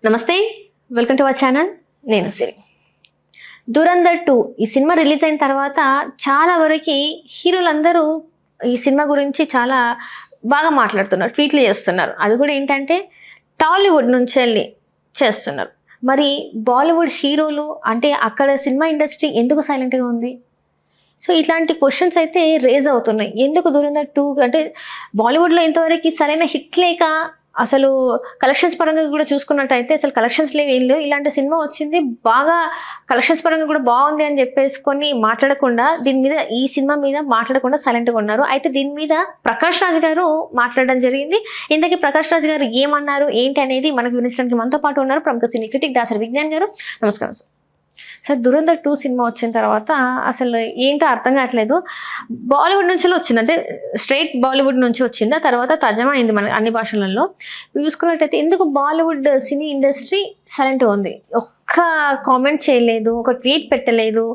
నమస్తే, welcome to our channel. నేను సిరి. దురంధర్ 2 ఈ సినిమా రిలీజ్ అయిన తర్వాత చాలా వరకు హీరోలందరూ ఈ సినిమా గురించి చాలా బాగా మాట్లాడుతున్నారు, ట్వీట్లు చేస్తున్నారు. అది కూడా ఏంటంటే టాలీవుడ్ నుంచి వెళ్ళి చేస్తున్నారు. మరి బాలీవుడ్ హీరోలు అంటే అక్కడ సినిమా ఇండస్ట్రీ ఎందుకు సైలెంట్గా ఉంది? సో ఇట్లాంటి క్వశ్చన్స్ అయితే రేజ్ అవుతున్నాయి. ఎందుకు దురంధర్ 2 అంటే బాలీవుడ్లో ఇంతవరకు సరైన హిట్ లేక, అసలు కలెక్షన్స్ పరంగా కూడా చూసుకున్నట్టయితే అసలు కలెక్షన్స్ లేవు, ఏం లేవు. ఇలాంటి సినిమా వచ్చింది, బాగా కలెక్షన్స్ పరంగా కూడా బాగుంది అని చెప్పేసుకొని మాట్లాడకుండా, దీని మీద ఈ సినిమా మీద మాట్లాడకుండా సైలెంట్గా ఉన్నారు. అయితే దీని మీద ప్రకాష్ రాజ్ గారు మాట్లాడడం జరిగింది. ఇంతకీ ప్రకాష్ రాజ్ గారు ఏమన్నారు, ఏంటి అనేది మనకు వివరించడానికి మనతో పాటు ఉన్నారు ప్రముఖ సినీ క్రిటిక్ దాసరి విజ్ఞాన్ గారు. నమస్కారం సార్. సార్, దురంధర్ 2 సినిమా వచ్చిన తర్వాత అసలు ఏంటో అర్థం కావట్లేదు. బాలీవుడ్ నుంచి వచ్చింది, అంటే స్ట్రైట్ బాలీవుడ్ నుంచి వచ్చింది. ఆ తర్వాత తర్జమా అయింది మన అన్ని భాషలలో. చూసుకున్నట్టయితే ఎందుకు బాలీవుడ్ సినీ ఇండస్ట్రీ సైలెంట్గా ఉంది? ఒక్క కామెంట్ చేయలేదు, ఒక ట్వీట్ పెట్టలేదు.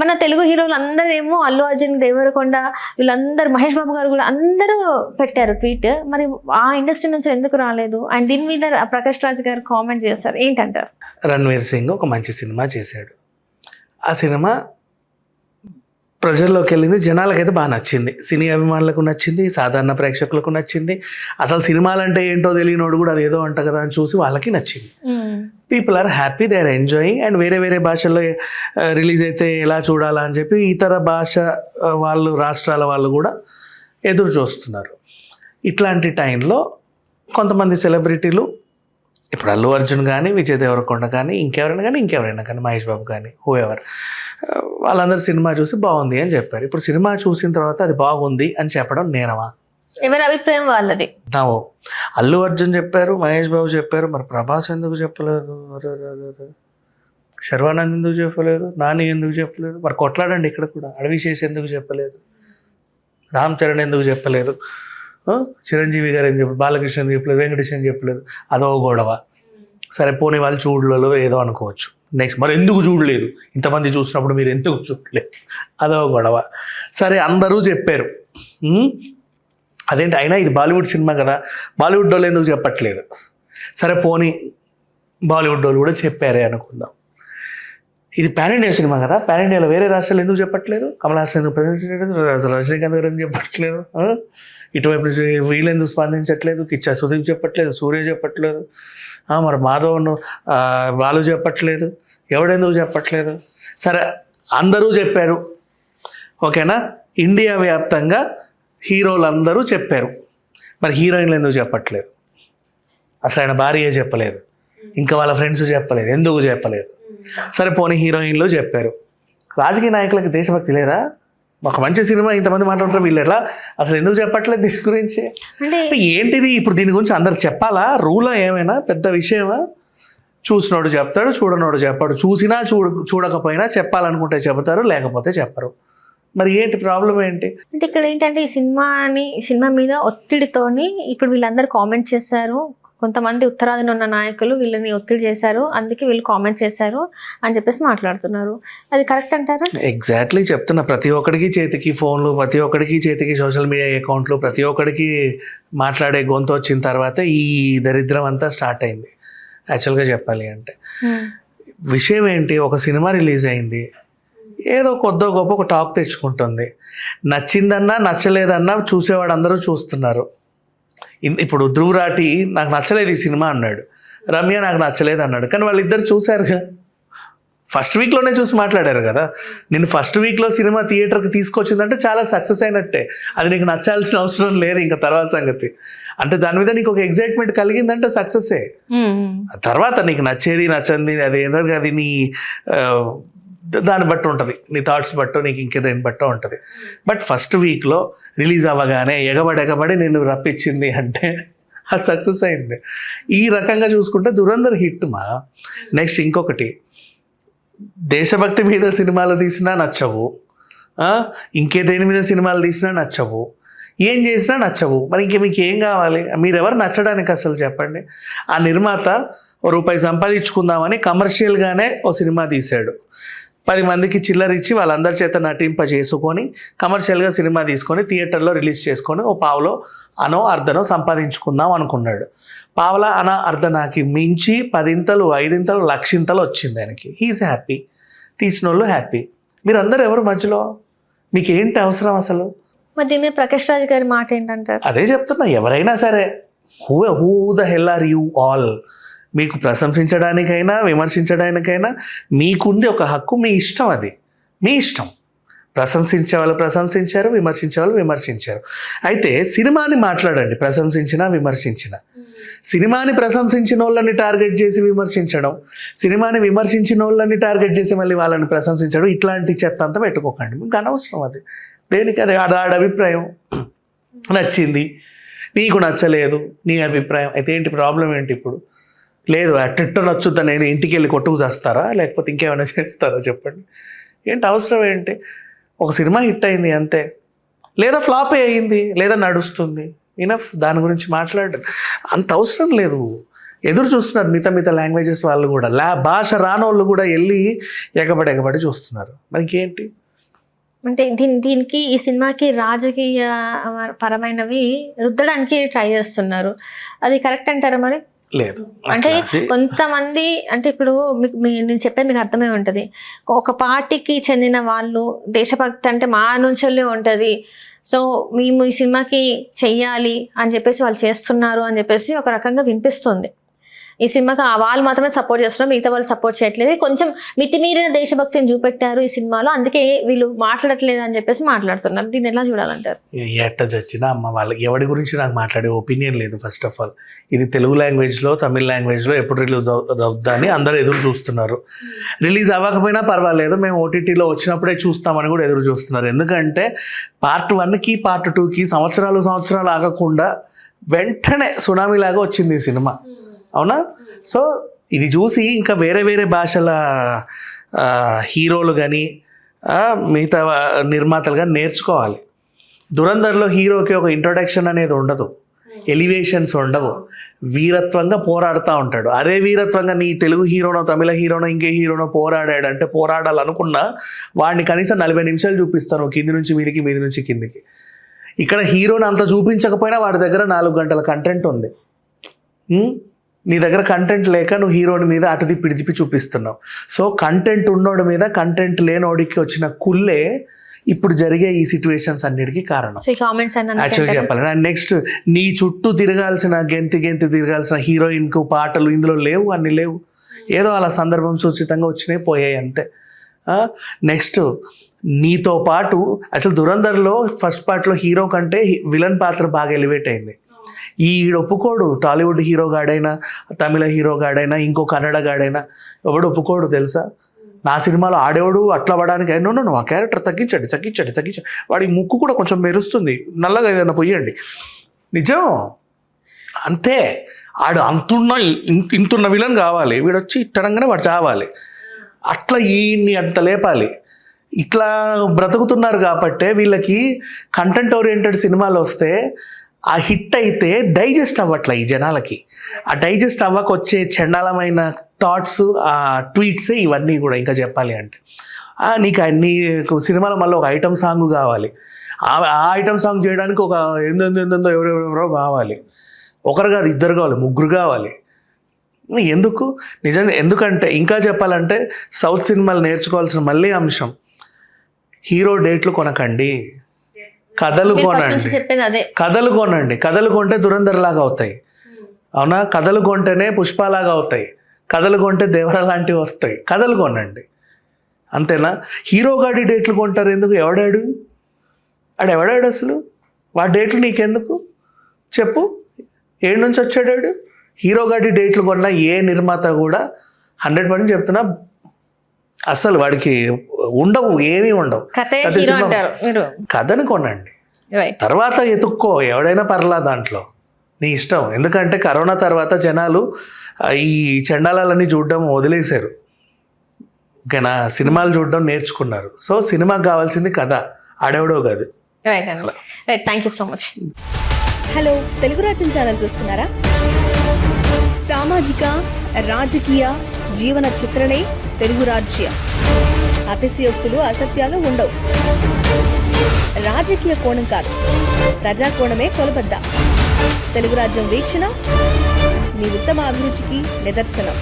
మన తెలుగు హీరోలు అందరూ ఏమో అల్లు అర్జున్, దేవరకొండ, వీళ్ళందరూ, మహేష్ బాబు గారు కూడా అందరూ పెట్టారు ట్వీట్. మరి ఆ ఇండస్ట్రీ నుంచి ఎందుకు రాలేదు? అండ్ దీని మీద ప్రకాష్ రాజ్ గారు కామెంట్ చేస్తారు, ఏంటంటారు? రణ్వీర్ సింగ్ ఒక మంచి సినిమా చేశాడు. ఆ సినిమా ప్రజల్లోకి వెళ్ళింది, జనాలకైతే బాగా నచ్చింది. సినీ అభిమానులకు నచ్చింది, సాధారణ ప్రేక్షకులకు నచ్చింది. అసలు సినిమాలు అంటే ఏంటో తెలియనోడు కూడా అదేదో అంట కదా అని చూసి వాళ్ళకి నచ్చింది. People are happy, they are enjoying. And వేరే వేరే భాషల్లో రిలీజ్ అయితే ఎలా చూడాలా అని చెప్పి ఇతర భాష వాళ్ళు, రాష్ట్రాల వాళ్ళు కూడా ఎదురు చూస్తున్నారు. ఇట్లాంటి టైంలో కొంతమంది సెలబ్రిటీలు, ఇప్పుడు అల్లు అర్జున్ కానీ, విజయ్ దేవరకొండ కానీ, ఇంకెవరైనా కానీ, మహేష్ బాబు కానీ, హూఎవర్, వాళ్ళందరూ సినిమా చూసి బాగుంది అని చెప్పారు. ఇప్పుడు సినిమా చూసిన తర్వాత అది బాగుంది అని చెప్పడం నేరమా? ఎవరి అభిప్రాయం వాళ్ళది. నావు అల్లు అర్జున్ చెప్పారు, మహేష్ బాబు చెప్పారు, మరి ప్రభాస్ ఎందుకు చెప్పలేదు? శర్వానంద్ ఎందుకు చెప్పలేదు? నాని ఎందుకు చెప్పలేదు? మరి కొట్లాడండి ఇక్కడ కూడా. అడవిశేష్ ఎందుకు చెప్పలేదు? రామ్ చరణ్ ఎందుకు చెప్పలేదు? చిరంజీవి గారు ఎందుకు చెప్పలేదు? బాలకృష్ణ ఎందుకు చెప్పలేదు? వెంకటేష్ అని చెప్పలేదు? అదో గొడవ. సరే, పోనీ వాళ్ళు చూడలేదు ఏదో అనుకోవచ్చు. నెక్స్ట్, మరి ఎందుకు చూడలేదు? ఇంతమంది చూసినప్పుడు మీరు ఎందుకు చూడలేదు? అదో గొడవ. సరే, అందరూ చెప్పారు. అదేంటి అయినా ఇది బాలీవుడ్ సినిమా కదా, బాలీవుడ్ వాళ్ళు ఎందుకు చెప్పట్లేదు? సరే, పోనీ బాలీవుడ్ వాళ్ళు కూడా చెప్పారే అనుకుందాం. ఇది పాన్ ఇండియా సినిమా కదా, పాన్ ఇండియాలో వేరే రాష్ట్రాలు ఎందుకు చెప్పట్లేదు? కమల్ హాసన్ ఎందుకు ప్రజెంట్ చేయలేదు? రజనీకాంత్ గారు ఎందుకు చెప్పట్లేదు? ఇటువైపు వీళ్ళు ఎందుకు స్పందించట్లేదు? కిచ్చా సుదీప్ చెప్పట్లేదు, సూర్య చెప్పట్లేదు, మరి మాధవన్ వాళ్ళు చెప్పట్లేదు, ఎవడెందుకు చెప్పట్లేదు? సరే, అందరూ చెప్పారు, ఓకేనా? ఇండియా వ్యాప్తంగా హీరోలందరూ చెప్పారు, మరి హీరోయిన్లు ఎందుకు చెప్పట్లేదు? అసలు ఆయన భార్య చెప్పలేదు, ఇంకా వాళ్ళ ఫ్రెండ్స్ చెప్పలేదు, ఎందుకు చెప్పలేదు? సరే, పోనీ హీరోయిన్లు చెప్పారు. రాజకీయ నాయకులకి దేశభక్తి లేదా? ఒక మంచి సినిమా ఇంతమంది మాట్లాడుతారు, వీళ్ళు ఎట్లా అసలు ఎందుకు చెప్పట్లేదు దీని గురించి? అంటే ఏంటిది ఇప్పుడు? దీని గురించి అందరు చెప్పాలా? రూలా ఏమైనా పెద్ద విషయమా? చూసినోడు చెప్తాడు, చూడనోడు చెప్పాడు. చూసినా చూడకపోయినా చెప్పాలనుకుంటే చెబుతారు, లేకపోతే చెప్పరు. మరి ఏంటి ప్రాబ్లం ఏంటి? అంటే ఇక్కడ ఏంటంటే ఈ సినిమా మీద ఒత్తిడితోని ఇప్పుడు వీళ్ళందరూ కామెంట్ చేశారు. కొంతమంది ఉత్తరాదిన ఉన్న నాయకులు వీళ్ళని ఒత్తిడి చేశారు, అందుకే వీళ్ళు కామెంట్ చేశారు అని చెప్పేసి మాట్లాడుతున్నారు. అది కరెక్ట్ అంటారా? ఎగ్జాక్ట్లీ చెప్తున్నా. ప్రతి ఒక్కడికి చేతికి ఫోన్లు, ప్రతి ఒక్కడికి చేతికి సోషల్ మీడియా అకౌంట్లు, ప్రతి ఒక్కడికి మాట్లాడే గొంతు వచ్చిన తర్వాత ఈ దరిద్రం అంతా స్టార్ట్ అయింది. యాక్చువల్గా చెప్పాలి అంటే విషయం ఏంటి, ఒక సినిమా రిలీజ్ అయింది, ఏదో కొద్దో గొప్ప ఒక టాక్ తెచ్చుకుంటుంది. నచ్చిందన్నా నచ్చలేదన్నా చూసేవాడు అందరూ చూస్తున్నారు. ఇప్పుడు ధ్రువరాటి నాకు నచ్చలేదు ఈ సినిమా అన్నాడు, రమ్య నాకు నచ్చలేదు అన్నాడు, కానీ వాళ్ళిద్దరు చూశారుగా. ఫస్ట్ వీక్లోనే చూసి మాట్లాడారు కదా. నేను ఫస్ట్ వీక్లో సినిమా థియేటర్కి తీసుకొచ్చిందంటే చాలా సక్సెస్ అయినట్టే. అది నీకు నచ్చాల్సిన అవసరం లేదు, ఇంకా తర్వాత సంగతి. అంటే దాని మీద నీకు ఒక ఎగ్జైట్మెంట్ కలిగిందంటే సక్సెసే. తర్వాత నీకు నచ్చేది నచ్చంది అది ఏంటంటే అది నీ దాన్ని బట్టి ఉంటుంది, నీ థాట్స్ బట్టో నీకు ఇంకేదాన్ని బట్టో ఉంటుంది. బట్ ఫస్ట్ వీక్లో రిలీజ్ అవ్వగానే ఎగబడి నేను రప్పించింది అంటే అది సక్సెస్ అయింది. ఈ రకంగా చూసుకుంటే దురంధర్ హిట్ మా. నెక్స్ట్ ఇంకొకటి, దేశభక్తి మీద సినిమాలు తీసినా నచ్చవు, ఇంకేదేని మీద సినిమాలు తీసినా నచ్చవు, ఏం చేసినా నచ్చవు. మరి మీకు ఏం కావాలి? మీరెవరు నచ్చడానికి అసలు చెప్పండి? ఆ నిర్మాత రూపాయి సంపాదించుకుందామని కమర్షియల్గానే ఓ సినిమా తీశాడు, 10 మందికి చిల్లర ఇచ్చి వాళ్ళందరి చేత నటింప చేసుకొని కమర్షియల్గా సినిమా తీసుకొని థియేటర్లో రిలీజ్ చేసుకొని ఓ పావులో అనో అర్ధనో సంపాదించుకుందాం అనుకున్నాడు. పావలా అన అర్ధనాకి మించి 10 5 1,00,000 వచ్చింది ఆయనకి. హీఈస్ హ్యాపీ, తీసిన వాళ్ళు హ్యాపీ. మీరందరూ ఎవరు మధ్యలో? మీకు ఏంటి అవసరం అసలు? మరి దీని మీద ప్రకాష్ రాజ్ గారి మాట ఏంటంటారు? అదే చెప్తున్నా, ఎవరైనా సరే who the hell are you all? మీకు ప్రశంసించడానికైనా విమర్శించడానికైనా మీకుంది ఒక హక్కు, మీ ఇష్టం, అది మీ ఇష్టం. ప్రశంసించే వాళ్ళు ప్రశంసించారు, విమర్శించే వాళ్ళు విమర్శించారు. అయితే సినిమాని మాట్లాడండి, ప్రశంసించినా విమర్శించినా. సినిమాని ప్రశంసించిన వాళ్ళని టార్గెట్ చేసి విమర్శించడం, సినిమాని విమర్శించిన వాళ్ళని టార్గెట్ చేసి మళ్ళీ వాళ్ళని ప్రశంసించడం, ఇట్లాంటి చెత్త అంతా పెట్టుకోకండి. మీకు అనవసరం అది. దేనికి? అది ఆడ అభిప్రాయం. నచ్చింది, నీకు నచ్చలేదు, నీ అభిప్రాయం. అయితే ఏంటి ప్రాబ్లం ఏంటి ఇప్పుడు? లేదు అట్ట నచ్చుద్దా, నేను ఇంటికి వెళ్ళి కొట్టుకు చేస్తారా లేకపోతే ఇంకేమైనా చేస్తారా చెప్పండి. ఏంటి అవసరం ఏంటి? ఒక సినిమా హిట్ అయింది అంతే, లేదా ఫ్లాప్ అయ్యింది, లేదా నడుస్తుంది, ఇనఫ్. దాని గురించి మాట్లాడడం అంత అవసరం లేదు. ఎదురు చూస్తున్నారు మిగతా లాంగ్వేజెస్ వాళ్ళు కూడా, భాష రానోళ్ళు కూడా వెళ్ళి ఎగబడి చూస్తున్నారు. మనకి ఏంటి అంటే దీనికి ఈ సినిమాకి రాజకీయ పరమైనవి రుద్దడానికి ట్రై చేస్తున్నారు. అది కరెక్ట్ అంటారా మరి? లేదు. అంటే కొంతమంది, అంటే ఇప్పుడు నేను చెప్పేది మీకు అర్థమై ఉంటుంది. ఒక పార్టీకి చెందిన వాళ్ళు దేశభక్తి అంటే మా నుంచెల్లే ఉంటుంది, సో మేము ఈ సినిమాకి చెయ్యాలి అని చెప్పేసి వాళ్ళు చేస్తున్నారు అని చెప్పేసి ఒక రకంగా వినిపిస్తుంది. ఈ సినిమాకి వాళ్ళు మాత్రమే సపోర్ట్ చేస్తున్నారు, మిగతా వాళ్ళు సపోర్ట్ చేయట్లేదు. కొంచెం మితిమీరిన దేశభక్తిని చూపెట్టారు ఈ సినిమాలో, అందుకే వీళ్ళు మాట్లాడట్లేదు అని చెప్పేసి మాట్లాడుతున్నారు. దీన్ని ఎలా చూడాలంటారు? ఎట్ట చచ్చినా అమ్మ వాళ్ళకి ఎవరి గురించి నాకు మాట్లాడే ఒపీనియన్ లేదు. ఫస్ట్ ఆఫ్ ఆల్ ఇది తెలుగు లాంగ్వేజ్లో, తమిళ లాంగ్వేజ్లో ఎప్పుడు రిలీజ్ అవుద్దా అని అందరూ ఎదురు చూస్తున్నారు. రిలీజ్ అవ్వకపోయినా పర్వాలేదు, మేము ఓటీటీలో వచ్చినప్పుడే చూస్తామని కూడా ఎదురు చూస్తున్నారు. ఎందుకంటే పార్ట్ 1కి పార్ట్ 2కి సంవత్సరాలు ఆగకుండా వెంటనే సునామీ లాగా వచ్చింది ఈ సినిమా, అవునా? సో ఇది చూసి ఇంకా వేరే భాషల హీరోలు కానీ మిగతా నిర్మాతలు కానీ నేర్చుకోవాలి. దురంధర్లో హీరోకి ఒక ఇంట్రొడక్షన్ అనేది ఉండదు, ఎలివేషన్స్ ఉండవు, వీరత్వంగా పోరాడుతూ ఉంటాడు. అదే వీరత్వంగా నీ తెలుగు హీరోనో తమిళ హీరోనో ఇంకే హీరోనో పోరాడాడంటే, పోరాడాలనుకున్నా వాడిని కనీసం 40 నిమిషాలు చూపిస్తాను, కింది నుంచి మీదికి, మీది నుంచి కిందికి. ఇక్కడ హీరోని అంత చూపించకపోయినా వాడి దగ్గర 4 గంటల కంటెంట్ ఉంది. నీ దగ్గర కంటెంట్ లేక నువ్వు హీరోని మీద అటు తిప్పి చూపిస్తున్నావు. సో కంటెంట్ ఉన్నోడి మీద కంటెంట్ లేనోడికి వచ్చిన కుల్లే ఇప్పుడు జరిగే ఈ సిచ్యువేషన్స్ అన్నిటికీ కారణం యాక్చువల్గా చెప్పాలి. అండ్ నెక్స్ట్, నీ చుట్టూ గెంతి తిరగాల్సిన హీరోయిన్కు పాటలు ఇందులో లేవు, అన్ని లేవు. ఏదో అలా సందర్భం సూచితంగా వచ్చినాయి, పోయాయి అంతే. నెక్స్ట్, నీతో పాటు అసలు దురంధర్లో ఫస్ట్ పార్ట్లో హీరో కంటే విలన్ పాత్ర బాగా ఎలివేట్ అయింది. ఈడు ఒప్పుకోడు, టాలీవుడ్ హీరో గాడైనా, తమిళ హీరో గాడైనా, ఇంకో కన్నడ గాడైనా ఎవడు ఒప్పుకోడు తెలుసా. నా సినిమాలో ఆడేవాడు అట్లా పడడానికి నో ఆ క్యారెక్టర్ తగ్గించండి, వాడి ముక్కు కూడా కొంచెం మెరుస్తుంది, నల్లగా ఏదైనా పొయ్యండి, నిజం అంతే. ఆడు ఇంతున్న విలన్ కావాలి, వీడు వచ్చి ఇట్టడంగానే వాడు చావాలి, అట్లా ఈయన్ని అంత లేపాలి. ఇట్లా బ్రతుకుతున్నారు కాబట్టే వీళ్ళకి కంటెంట్ ఓరియంటెడ్ సినిమాలు వస్తే ఆ హిట్ అయితే డైజెస్ట్ అవ్వట్లే ఈ జనాలకి. ఆ డైజెస్ట్ అవ్వకొచ్చే చండాలమైన థాట్స్, ఆ ట్వీట్స్, ఇవన్నీ కూడా ఇంకా చెప్పాలి అంటే నీకు సినిమాలో మళ్ళీ ఒక ఐటమ్ సాంగ్ కావాలి. ఆ ఐటమ్ సాంగ్ చేయడానికి ఒక ఎందో ఎవరెవరో కావాలి. ఒకరు కాదు, ఇద్దరు కావాలి, ముగ్గురు కావాలి. ఎందుకు? నిజంగా ఎందుకంటే ఇంకా చెప్పాలంటే సౌత్ సినిమాలు నేర్చుకోవాల్సిన మళ్ళీ అంశం, హీరో డేట్లు కొనకండి, కథలు కొనండి. కథలు కొంటే దురంధర్ లాగా అవుతాయి, అవునా? కథలు కొంటేనే పుష్పలాగా అవుతాయి, కథలు కొంటే దేవర లాంటివి వస్తాయి. కథలు కొనండి, అంతేనా? హీరో గాడి డేట్లు కొంటారు ఎందుకు? ఎవడాడు అసలు? వాడి డేట్లు నీకెందుకు చెప్పు? ఏడు నుంచి వచ్చాడాడు? హీరో గాడి డేట్లు కొన్న ఏ నిర్మాత కూడా 100% చెప్తున్నా అసలు వాడికి ఉండవు, ఏమీ ఉండవు. కథని కొనండి, తర్వాత ఎతుక్కో, ఎవడైనా పర్లా దాంట్లో, నీ ఇష్టం. ఎందుకంటే కరోనా తర్వాత జనాలు ఈ చండాలన్నీ చూడడం వదిలేశారు, ఓకేనా? సినిమాలు చూడడం నేర్చుకున్నారు. సో సినిమాకి కావాల్సింది కథ, ఆడెవడో కాదు. Thank you so much. Hello, Telugu రాజ్యం ఛానల్ చూస్తున్నారా? సామాజిక, రాజకీయ, జీవన చిత్రణే తెలుగు రాజ్యం. అతిశయోక్తులు, అసత్యాలు ఉండవు. రాజకీయ కోణం కాదు, ప్రజా కోణమే కొలబద్ద. తెలుగు రాజ్యం వీక్షణ మీ ఉత్తమ అభిరుచికి నిదర్శనం.